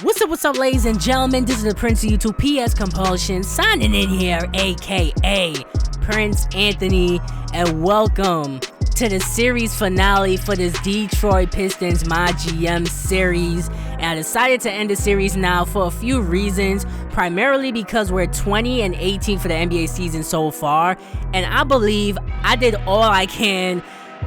What's up, ladies and gentlemen? This is the Prince of YouTube, PS Compulsion, signing in here, aka Prince Anthony, and welcome to the series finale for this Detroit Pistons Mygm series. And I decided to end the series now for a few reasons, primarily because we're 20-18 for the NBA season so far, and I believe I did all I can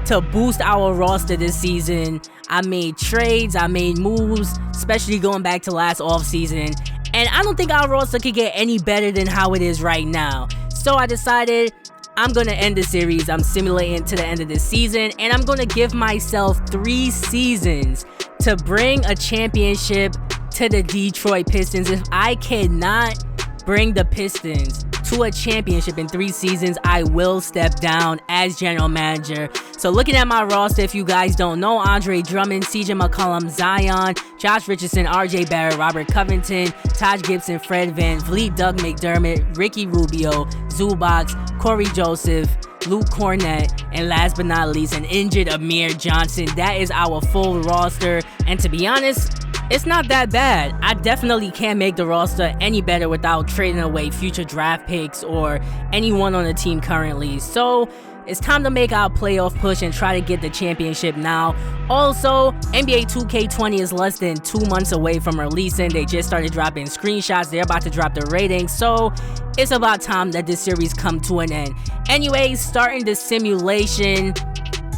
to boost our roster this season. I made trades, I made moves, especially going back to last offseason, and I don't think our roster could get any better than how it is right now. So I decided I'm gonna end the series. I'm simulating to the end of this season, and I'm gonna give myself 3 seasons to bring a championship to the Detroit Pistons. If I cannot bring the Pistons to a championship in 3 seasons, I will step down as general manager. So looking at my roster, if you guys don't know, Andre Drummond, CJ McCollum, Zion, Josh Richardson, RJ Barrett, Robert Covington, Taj Gibson, Fred VanVleet, Doug McDermott, Ricky Rubio, Zubac, Corey Joseph, Luke Cornett, and last but not least, an injured Amir Johnson. That is our full roster, and to be honest, it's not that bad. I definitely can't make the roster any better without trading away future draft picks or anyone on the team currently. So it's time to make our playoff push and try to get the championship now. Also, NBA 2K20 is less than 2 months away from releasing. They just started dropping screenshots. They're about to drop the ratings. So it's about time that this series come to an end. Anyways, starting the simulation,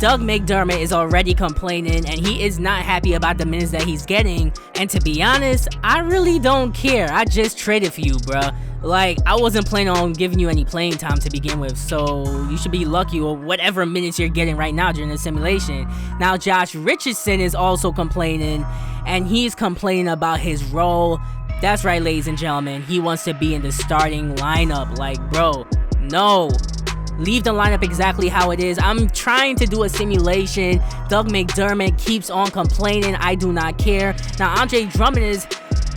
Doug McDermott is already complaining, and he is not happy about the minutes that he's getting. And to be honest, I really don't care. I just traded for you, bruh. Like, I wasn't planning on giving you any playing time to begin with, so you should be lucky with whatever minutes you're getting right now during the simulation. Now, Josh Richardson is also complaining, and he's complaining about his role. That's right, ladies and gentlemen. He wants to be in the starting lineup. Like, bro, no. Leave the lineup exactly how it is. I'm trying to do a simulation. Doug McDermott keeps on complaining. I do not care. Now, Andre Drummond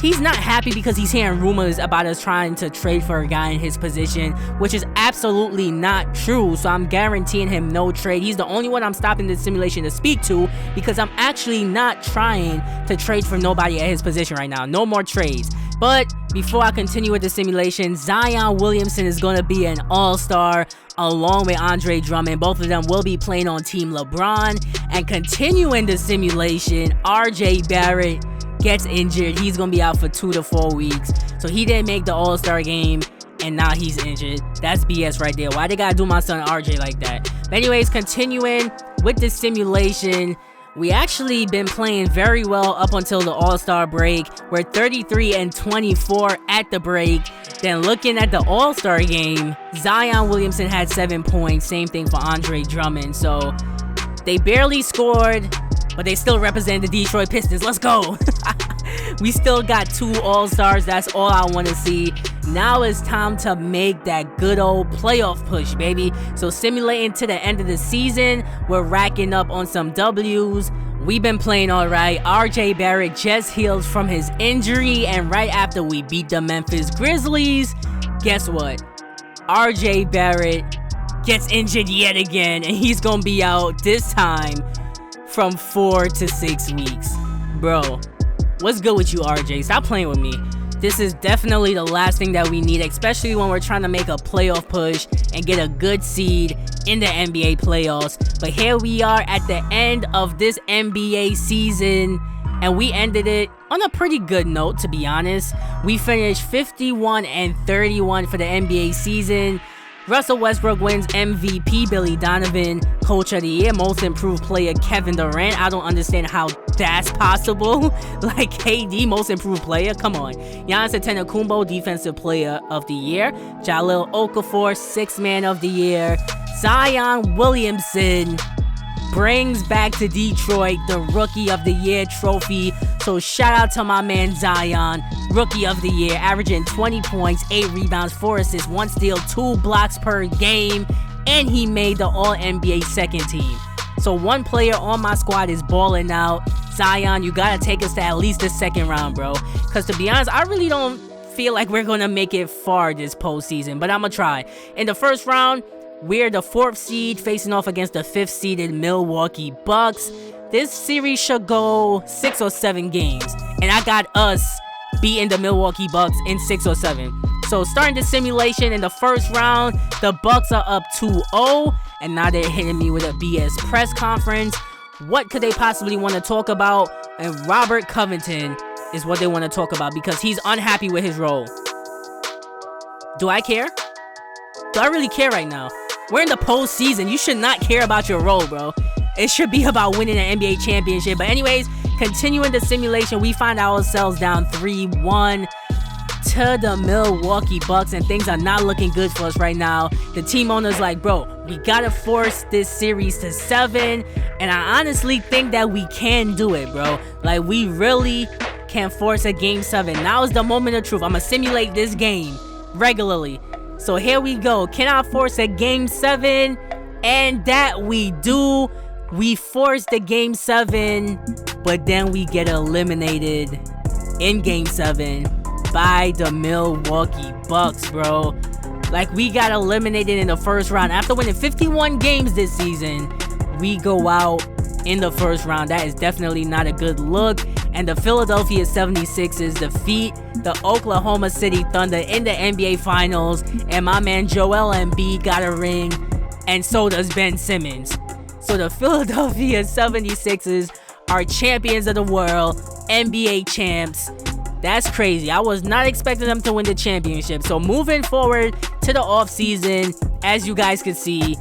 he's not happy because he's hearing rumors about us trying to trade for a guy in his position, which is absolutely not true. So I'm guaranteeing him no trade. He's the only one I'm stopping this simulation to speak to because I'm actually not trying to trade for nobody at his position right now. No more trades. But before I continue with the simulation, Zion Williamson is going to be an all-star along with Andre Drummond. Both of them will be playing on Team LeBron. And continuing the simulation, RJ Barrett gets injured. He's going to be out for 2 to 4 weeks. So he didn't make the all-star game, and now he's injured. That's BS right there. Why they got to do my son RJ like that? But anyways, continuing with the simulation, we actually been playing very well up until the All-Star break. We're 33-24 at the break. Then looking at the All-Star game, Zion Williamson had 7 points. Same thing for Andre Drummond. So they barely scored, but they still represent the Detroit Pistons. Let's go. We still got 2 All-Stars. That's all I want to see. Now it's time to make that good old playoff push, baby. So simulating to the end of the season, we're racking up on some W's. We've been playing all right. RJ Barrett just healed from his injury, and right after we beat the Memphis Grizzlies, guess what? RJ Barrett gets injured yet again, and he's gonna be out this time from 4 to 6 weeks. Bro, what's good with you, RJ? Stop playing with me. This is definitely the last thing that we need, especially when we're trying to make a playoff push and get a good seed in the NBA playoffs. But here we are at the end of this NBA season, and we ended it on a pretty good note, to be honest. We finished 51-31 for the NBA season. Russell Westbrook wins MVP, Billy Donovan, Coach of the Year, Most Improved Player, Kevin Durant. I don't understand how that's possible. Like, KD, Most Improved Player, come on. Giannis Antetokounmpo, Defensive Player of the Year. Jahlil Okafor, Sixth Man of the Year. Zion Williamson brings back to Detroit the Rookie of the Year trophy. So shout out to my man Zion, Rookie of the Year, averaging 20 points, 8 rebounds, 4 assists, 1 steal, 2 blocks per game, and he made the All-NBA second team. So one player on my squad is balling out. Zion, you gotta take us to at least the second round, bro. Because to be honest, I really don't feel like we're gonna make it far this postseason, but I'm gonna try. In the first round, we're the 4th seed facing off against the 5th seeded Milwaukee Bucks. This series should go 6 or 7 games, and I got us beating the Milwaukee Bucks in 6 or 7. So starting the simulation in the first round, the Bucks are up 2-0, and now they're hitting me with a BS press conference. What could they possibly want to talk about? And Robert Covington is what they want to talk about because he's unhappy with his role. Do I care? Do I really care right now? We're in the postseason. You should not care about your role, bro. It should be about winning an NBA championship. But anyways, continuing the simulation, we find ourselves down 3-1 to the Milwaukee Bucks, and things are not looking good for us right now. The team owner's like, bro, we gotta force this series to 7, and I honestly think that we can do it, bro. Like, we really can force a game 7. Now is the moment of truth. I'm gonna simulate this game regularly. So here we go. Can I force a game 7? And that we do. We force the game 7, but then we get eliminated in game 7 by the Milwaukee Bucks, bro. Like, we got eliminated in the first round. After winning 51 games this season, we go out in the first round. That is definitely not a good look. And the Philadelphia 76ers defeat the Oklahoma City Thunder in the NBA Finals. And my man Joel Embiid got a ring, and so does Ben Simmons. So the Philadelphia 76ers are champions of the world, NBA champs. That's crazy. I was not expecting them to win the championship. So moving forward to the offseason, as you guys can see,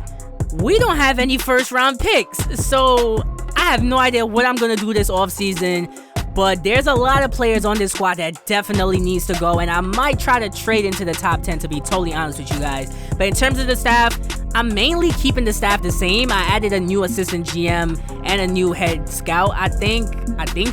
we don't have any first round picks. So I have no idea what I'm going to do this offseason. But there's a lot of players on this squad that definitely needs to go. And I might try to trade into the top 10, to be totally honest with you guys. But in terms of the staff, I'm mainly keeping the staff the same. I added a new assistant GM and a new head scout. I think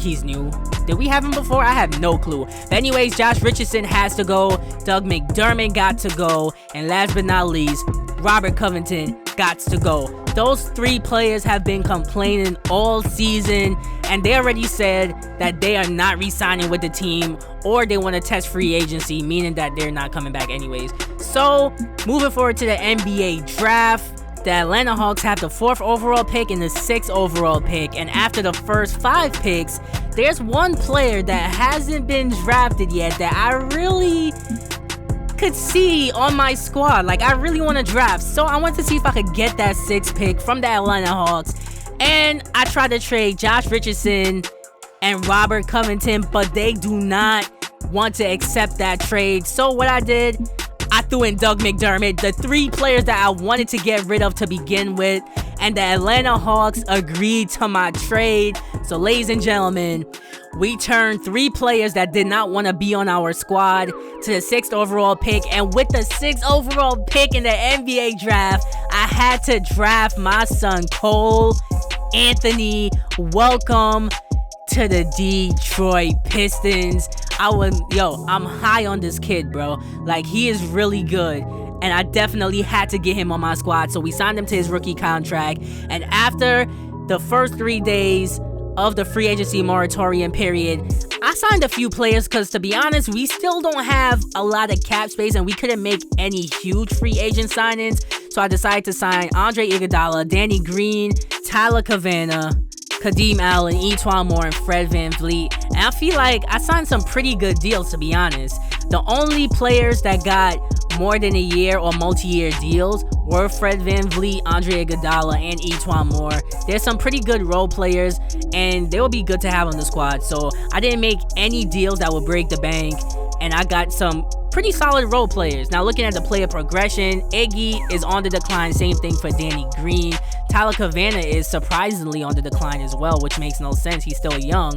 he's new. Did we have him before? I have no clue. But anyways, Josh Richardson has to go. Doug McDermott got to go. And last but not least, Robert Covington got to go. Those 3 players have been complaining all season, and they already said that they are not re-signing with the team, or they want to test free agency, meaning that they're not coming back anyways. So, moving forward to the NBA draft, the Atlanta Hawks have the 4th overall pick and the 6th overall pick, and after the first 5 picks, there's one player that hasn't been drafted yet that I really could see on my squad. Like, I really want to draft, so I want to see if I could get that 6th pick from the Atlanta Hawks. And I tried to trade Josh Richardson and Robert Covington, but they do not want to accept that trade. So what I did, I threw in Doug McDermott, the 3 players that I wanted to get rid of to begin with, and the Atlanta Hawks agreed to my trade. So ladies and gentlemen, we turned 3 players that did not want to be on our squad to the 6th overall pick. And with the 6th overall pick in the NBA draft, I had to draft my son Cole Anthony. Welcome to the Detroit Pistons. I'm high on this kid, bro. Like, he is really good, and I definitely had to get him on my squad. So we signed him to his rookie contract, and after the first 3 days of the free agency moratorium period, I signed a few players because, to be honest, we still don't have a lot of cap space and we couldn't make any huge free agent signings. So I decided to sign Andre Iguodala, Danny Green, Tyler Cavana, Kadeem Allen, Etuan Moore, and Fred VanVleet. And I feel like I signed some pretty good deals, to be honest. The only players that got more than a year or multi-year deals were Fred VanVleet, Andre Iguodala, and Etuan Moore. There's some pretty good role players, and they will be good to have on the squad. So I didn't make any deals that would break the bank, and I got some pretty solid role players. Now, looking at the player progression, Iggy is on the decline. Same thing for Danny Green. Tyler Cavana is surprisingly on the decline as well, which makes no sense. He's still young.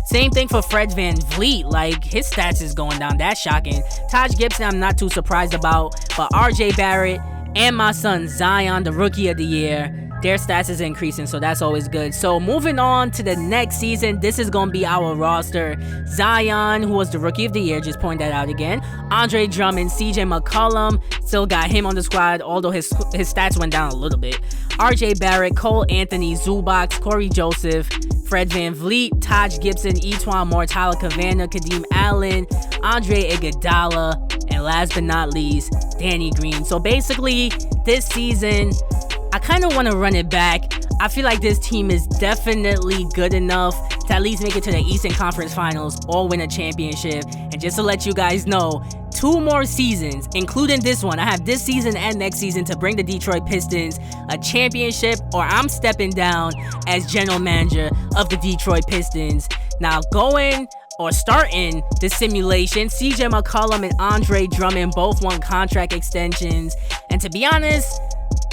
Same thing for Fred VanVleet. Like, his stats is going down. That's shocking. Taj Gibson, I'm not too surprised about. But RJ Barrett and my son Zion, the rookie of the year, their stats is increasing, so that's always good. So moving on to the next season, this is going to be our roster. Zion, who was the rookie of the year, just point that out again. Andre Drummond, CJ McCollum, still got him on the squad, although his stats went down a little bit. RJ Barrett, Cole Anthony, Zubac, Corey Joseph, Fred VanVleet, Taj Gibson, Etuan Moore, Tyler Cavana, Kadeem Allen, Andre Iguodala, and last but not least, Danny Green. So basically, this season, I kind of want to run it back. I feel like this team is definitely good enough to at least make it to the Eastern Conference Finals or win a championship. And just to let you guys know, 2 more seasons, including this one, I have this season and next season to bring the Detroit Pistons a championship, or I'm stepping down as general manager of the Detroit Pistons. Now starting the simulation, CJ McCollum and Andre Drummond both won contract extensions. And to be honest,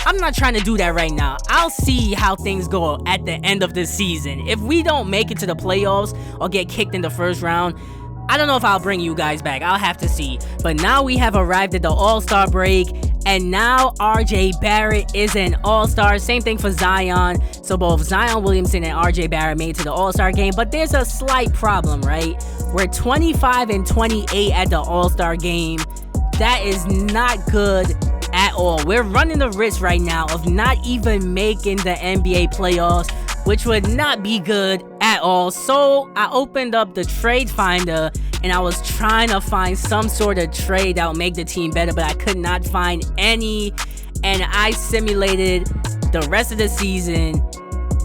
I'm not trying to do that right now. I'll see how things go at the end of the season. If we don't make it to the playoffs or get kicked in the first round, I don't know if I'll bring you guys back. I'll have to see. But now we have arrived at the All-Star break, and now RJ Barrett is an All-Star. Same thing for Zion. So both Zion Williamson and RJ Barrett made it to the All-Star game, but there's a slight problem, right? We're 25 and 28 at the All-Star game. That is not good at all. We're running the risk right now of not even making the NBA playoffs, which would not be good at all. So I opened up the trade finder and I was trying to find some sort of trade that would make the team better, but I could not find any. And I simulated the rest of the season,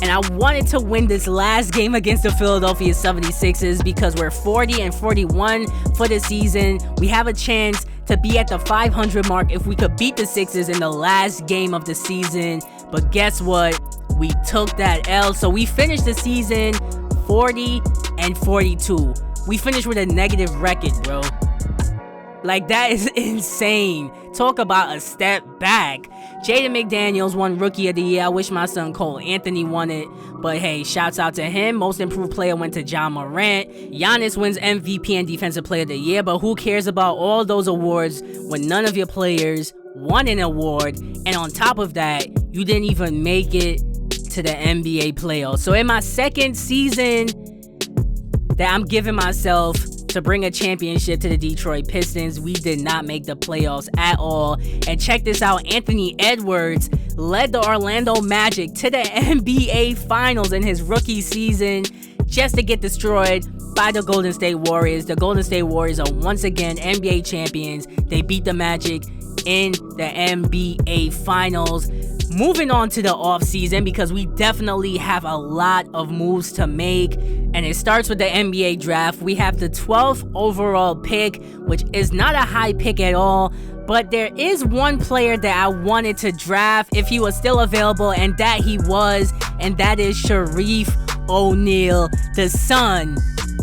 and I wanted to win this last game against the Philadelphia 76ers because we're 40 and 41 for the season. We have a chance to be at the 500 mark if we could beat the Sixers in the last game of the season. But guess what? We took that L. So we finished the season 40 and 42. We finished with a negative record, bro. Like, that is insane. Talk about a step back. Jaden McDaniels won Rookie of the Year. I wish my son Cole Anthony won it. But hey, shouts out to him. Most Improved Player went to John Morant. Giannis wins MVP and Defensive Player of the Year. But who cares about all those awards when none of your players won an award? And on top of that, you didn't even make it to the NBA playoffs. So in my second season that I'm giving myself to bring a championship to the Detroit Pistons, we did not make the playoffs at all. And check this out, Anthony Edwards led the Orlando Magic to the NBA Finals in his rookie season, just to get destroyed by the Golden State Warriors. The Golden State Warriors are once again NBA champions. They beat the Magic in the NBA Finals. Moving on to the offseason, because we definitely have a lot of moves to make, and it starts with the NBA draft. We have the 12th overall pick, which is not a high pick at all, but there is one player that I wanted to draft if he was still available, and that he was, and that is Sharif O'Neal, the son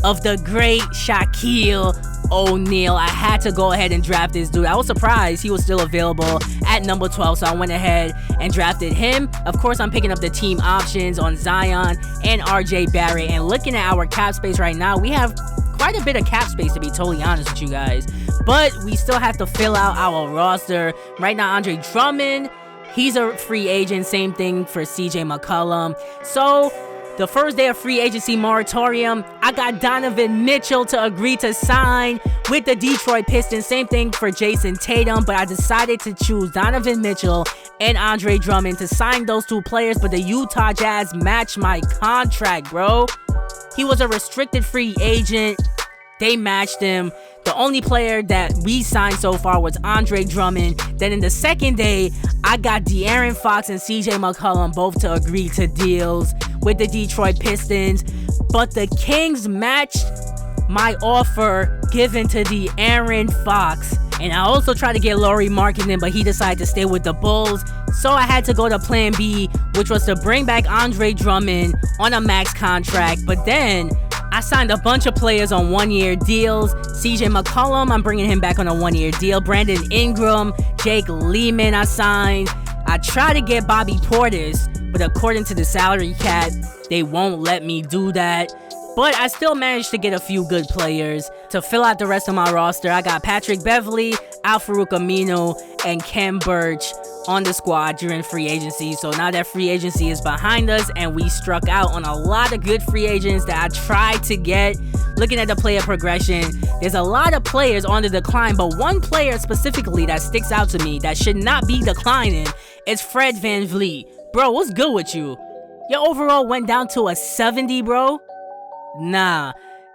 of the great Shaquille O'Neal. I had to go ahead and draft this dude. I was surprised he was still available at number 12, so I went ahead and drafted him. Of course, I'm picking up the team options on Zion and RJ Barrett, and looking at our cap space right now, we have quite a bit of cap space, to be totally honest with you guys, but we still have to fill out our roster. Right now, Andre Drummond, he's a free agent. Same thing for CJ McCollum. So the first day of free agency moratorium, I got Donovan Mitchell to agree to sign with the Detroit Pistons. Same thing for Jason Tatum, but I decided to choose Donovan Mitchell and Andre Drummond to sign those two players, but the Utah Jazz matched my contract, bro. He was a restricted free agent. They matched him. The only player that we signed so far was Andre Drummond. Then in the second day, I got De'Aaron Fox and CJ McCollum both to agree to deals with the Detroit Pistons. But the Kings matched my offer given to De'Aaron Fox. And I also tried to get Lauri Markkanen, but he decided to stay with the Bulls. So I had to go to plan B, which was to bring back Andre Drummond on a max contract. But then I signed a bunch of players on one-year deals. CJ McCollum, I'm bringing him back on a one-year deal. Brandon Ingram, Jake Lehman, I signed. I tried to get Bobby Portis, but according to the salary cap, they won't let me do that. But I still managed to get a few good players to fill out the rest of my roster. I got Patrick Beverley, Al-Farouq Aminu, and Kem Birch on the squad during free agency. So now that free agency is behind us and we struck out on a lot of good free agents that I tried to get. Looking at the player progression, there's a lot of players on the decline, but one player specifically that sticks out to me that should not be declining is Fred VanVleet. Bro, what's good with you? Your overall went down to a 70, bro. Nah,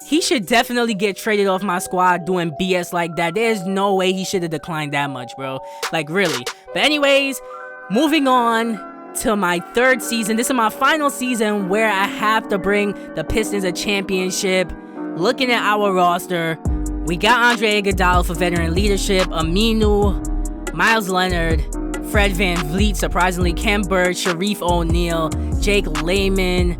he should definitely get traded off my squad doing BS like that. There's no way he should have declined that much, bro. Like, really. But anyways, moving on. to my third season. This is my final season where I have to bring the Pistons a championship. Looking at our roster, we got Andre Iguodala for veteran leadership, Aminu, Miles Leonard, Fred VanVleet, surprisingly, Kem Bird, Sharif O'Neal, Jake Layman,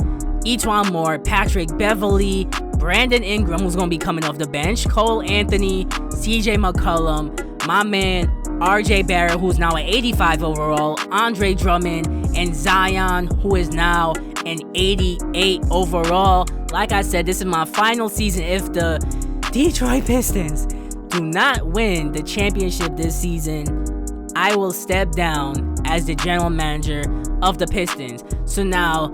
Etuan Moore, Patrick Beverly, Brandon Ingram, who's going to be coming off the bench, Cole Anthony, CJ McCollum, my man RJ Barrett, who's now an 85 overall, Andre Drummond, and Zion, who is now an 88 overall. Like I said, this is my final season. If the Detroit Pistons do not win the championship this season, I will step down as the general manager of the Pistons. So now,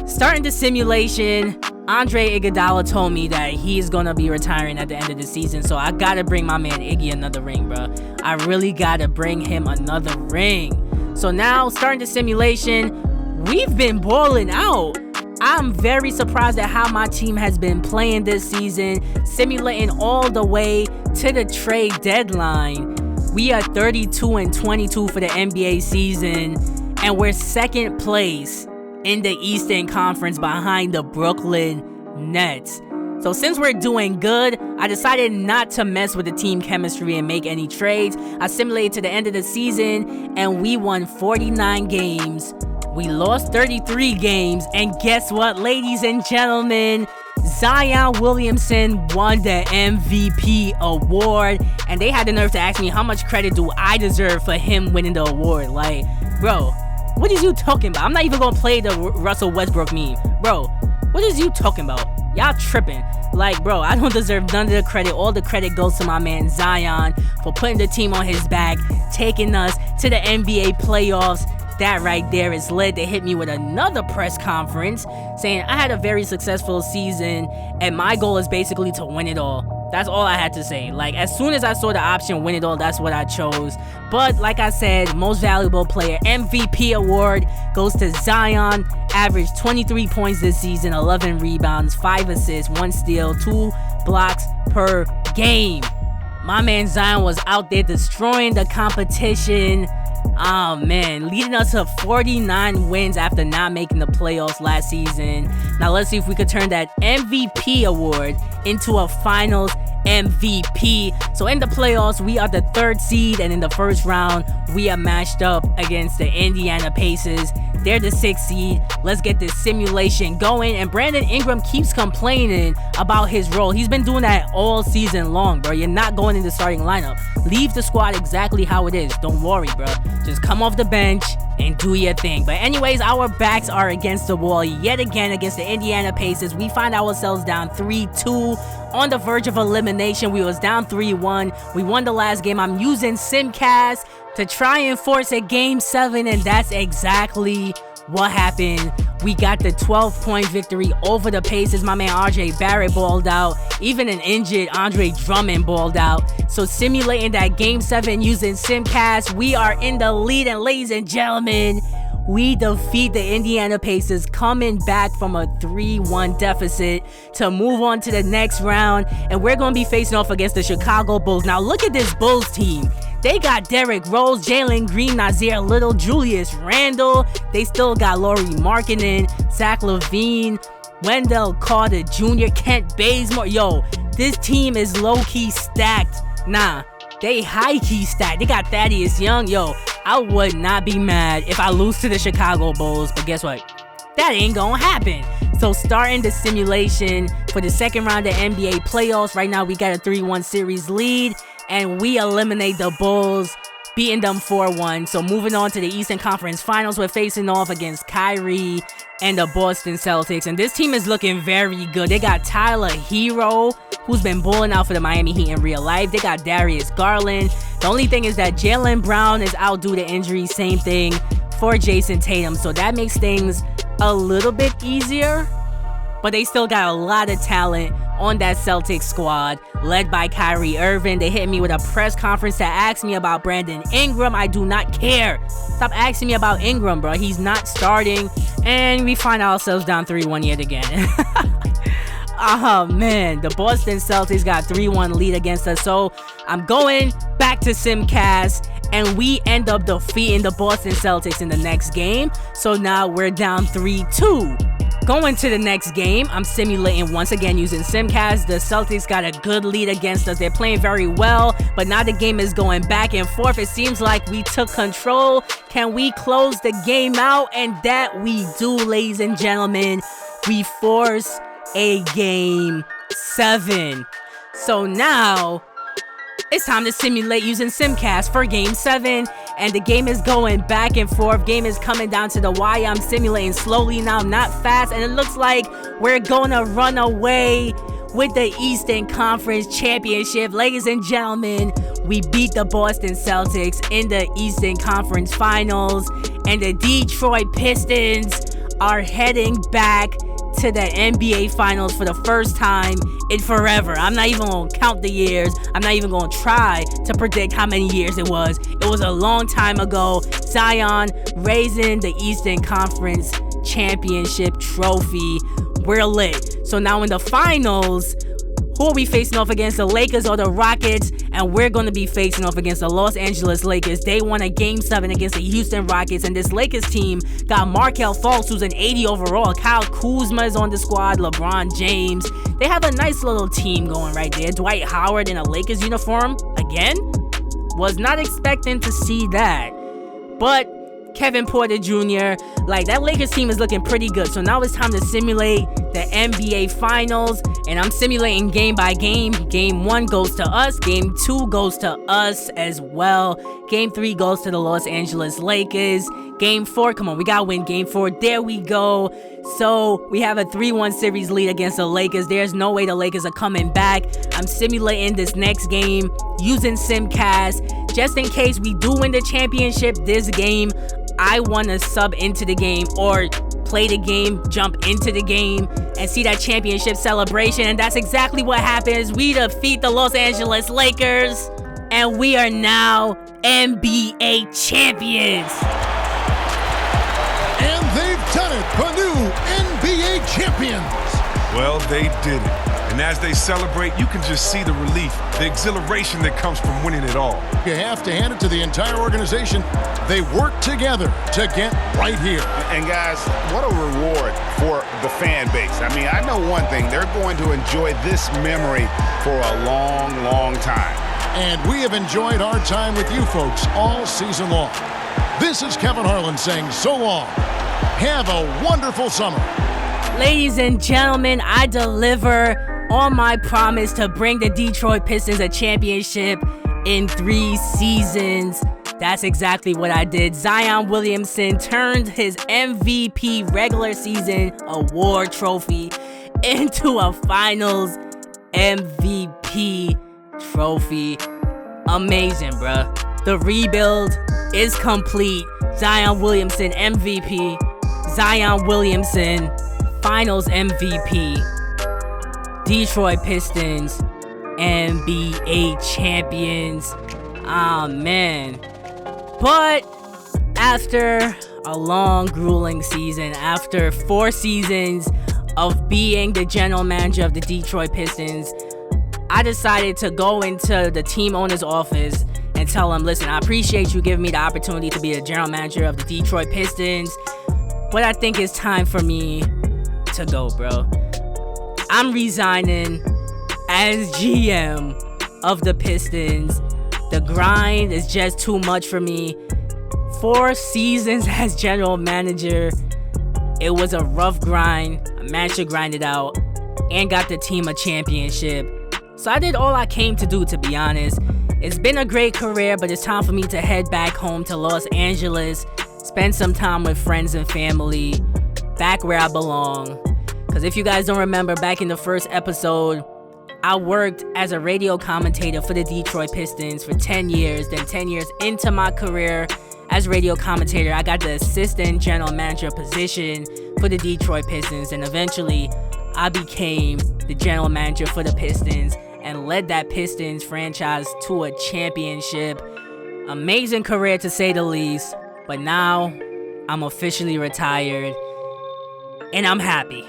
starting the simulation, Andre Iguodala told me that he's gonna be retiring at the end of the season, so I gotta bring my man Iggy another ring, bro. I really gotta bring him another ring. So now, starting the simulation, we've been balling out. I'm very surprised at how my team has been playing this season, simulating all the way to the trade deadline. We are 32-22 for the NBA season, and we're second place in the Eastern Conference behind the Brooklyn Nets. So since we're doing good, I decided not to mess with the team chemistry and make any trades. I simulated to the end of the season, and we won 49 games. We lost 33 games, and guess what, ladies and gentlemen? Zion Williamson won the MVP award, and they had the nerve to ask me how much credit do I deserve for him winning the award. Like, bro, what is you talking about? I'm not even gonna play the Russell Westbrook meme. Bro, what is you talking about? Y'all tripping. Like, bro, I don't deserve none of the credit. All the credit goes to my man Zion for putting the team on his back, taking us to the NBA playoffs. That right there is lit. They hit me with another press conference saying I had a very successful season and my goal is basically to win it all. That's all I had to say. Like, as soon as I saw the option win it all, that's what I chose. But like I said, most valuable player MVP award goes to Zion. Averaged 23 points this season, 11 rebounds, 5 assists, 1 steal, 2 blocks per game. My man Zion was out there destroying the competition. Oh man, leading us to 49 wins after not making the playoffs last season. Now let's see if we could turn that MVP award into a finals MVP. So in the playoffs, we are the 3rd seed, and in the first round, we are matched up against the Indiana Pacers. They're the 6th seed. Let's get this simulation going. And Brandon Ingram keeps complaining about his role. He's been doing that all season long, bro. You're not going in the starting lineup. Leave the squad exactly how it is. Don't worry, bro. Just come off the bench and do your thing. But anyways, our backs are against the wall yet again against the Indiana Pacers. We find ourselves down 3-2 on the verge of elimination. We was down 3-1. We won the last game. I'm using Simcast to try and force a game 7, and that's exactly what happened. We got the 12-point victory over the Pacers. My man RJ Barrett balled out. Even an injured Andre Drummond balled out. So simulating that game 7 using Simcast, we are in the lead, and ladies and gentlemen, we defeat the Indiana Pacers, coming back from a 3-1 deficit to move on to the next round, and we're going to be facing off against the Chicago Bulls. Now look at this Bulls team. They got Derrick Rose, Jalen Green, Nazir Little, Julius Randle. They still got Lauri Markkanen, Zach LaVine, Wendell Carter Jr., Kent Bazemore. Yo, this team is low-key stacked. Nah, they high-key stacked. They got Thaddeus Young. Yo, I would not be mad if I lose to the Chicago Bulls, but guess what? That ain't gonna happen. So starting the simulation for the second round of NBA playoffs. Right now we got a 3-1 series lead, and we eliminate the Bulls, beating them 4-1. So moving on to the Eastern Conference Finals, we're facing off against Kyrie and the Boston Celtics. And this team is looking very good. They got Tyler Hero, who's been balling out for the Miami Heat in real life. They got Darius Garland. The only thing is that Jaylen Brown is out due to injury. Same thing for Jason Tatum. So that makes things a little bit easier. But they still got a lot of talent on that Celtics squad, led by Kyrie Irving. They hit me with a press conference to ask me about Brandon Ingram. I do not care. Stop asking me about Ingram, bro. He's not starting. And we find ourselves down 3-1 yet again. Oh man, the Boston Celtics got 3-1 lead against us. So I'm going back to Simcast, and we end up defeating the Boston Celtics in the next game. So now we're down 3-2. Going to the next game, I'm simulating once again using Simcast. The Celtics got a good lead against us. They're playing very well, but now the game is going back and forth. It seems like we took control. Can we close the game out? And that we do, ladies and gentlemen. We force a game 7. So now it's time to simulate using Simcast for game 7. And the game is going back and forth. Game is coming down to the wire. I'm simulating slowly now, not fast. And it looks like we're going to run away with the Eastern Conference Championship. Ladies and gentlemen, we beat the Boston Celtics in the Eastern Conference Finals. And the Detroit Pistons are heading back to the NBA Finals for the first time in forever. I'm not even going to count the years. I'm not even going to try to predict how many years it was. It was a long time ago. Zion raising the Eastern Conference Championship trophy. We're lit. So now in the finals, who are we facing off against, the Lakers or the Rockets? And we're going to be facing off against the Los Angeles Lakers. They won a Game 7 against the Houston Rockets. And this Lakers team got Markelle Fultz, who's an 80 overall. Kyle Kuzma is on the squad. LeBron James. They have a nice little team going right there. Dwight Howard in a Lakers uniform. Again, was not expecting to see that. But Kevin Porter Jr., like, that Lakers team is looking pretty good. So now it's time to simulate the NBA Finals, and I'm simulating game by game. Game 1 goes to us. Game 2 goes to us as well. Game 3 goes to the Los Angeles Lakers. Game 4, come on, we gotta win Game 4. There we go. So we have a 3-1 series lead against the Lakers. There's no way the Lakers are coming back. I'm simulating this next game using Simcast. Just in case we do win the championship this game, I want to sub into the game or play the game, jump into the game, and see that championship celebration. And that's exactly what happens. We defeat the Los Angeles Lakers, and we are now NBA champions. And they've done it, the new NBA champions. Well, they did it. And as they celebrate, you can just see the relief, the exhilaration that comes from winning it all. You have to hand it to the entire organization. They work together to get right here. And guys, what a reward for the fan base. I mean, I know one thing. They're going to enjoy this memory for a long, long time. And we have enjoyed our time with you folks all season long. This is Kevin Harlan saying so long. Have a wonderful summer. Ladies and gentlemen, I deliver on my promise to bring the Detroit Pistons a championship in 3 seasons. That's exactly what I did. Zion Williamson turned his MVP regular season award trophy into a finals MVP trophy. Amazing, bruh. The rebuild is complete. Zion Williamson MVP. Zion Williamson finals MVP. Detroit Pistons NBA champions. Ah, man. But after a long, grueling season, after 4 seasons of being the general manager of the Detroit Pistons, I decided to go into the team owner's office and tell him, listen, I appreciate you giving me the opportunity to be the general manager of the Detroit Pistons, but I think it's time for me to go, bro. I'm resigning as GM of the Pistons. The grind is just too much for me. 4 seasons as general manager. It was a rough grind. I managed to grind it out and got the team a championship. So I did all I came to do, to be honest. It's been a great career, but it's time for me to head back home to Los Angeles, spend some time with friends and family, back where I belong. Because if you guys don't remember, back in the first episode, I worked as a radio commentator for the Detroit Pistons for 10 years. Then 10 years into my career as radio commentator, I got the assistant general manager position for the Detroit Pistons. And eventually, I became the general manager for the Pistons and led that Pistons franchise to a championship. Amazing career, to say the least. But now, I'm officially retired. And I'm happy.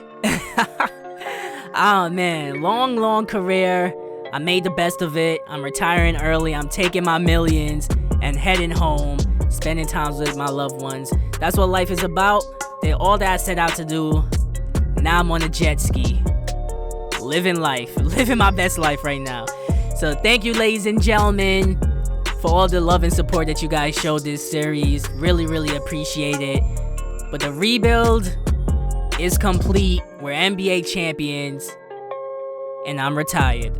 Oh man, long career. I made the best of it. I'm retiring early. I'm taking my millions. and heading home, spending time with my loved ones. That's what life is about. They're all that I set out to do. Now I'm on a jet ski. Living life. Living my best life right now. So thank you, ladies and gentlemen, for all the love and support that you guys showed this series. Really, really appreciate it. But the rebuild is complete. We're NBA champions. And I'm retired.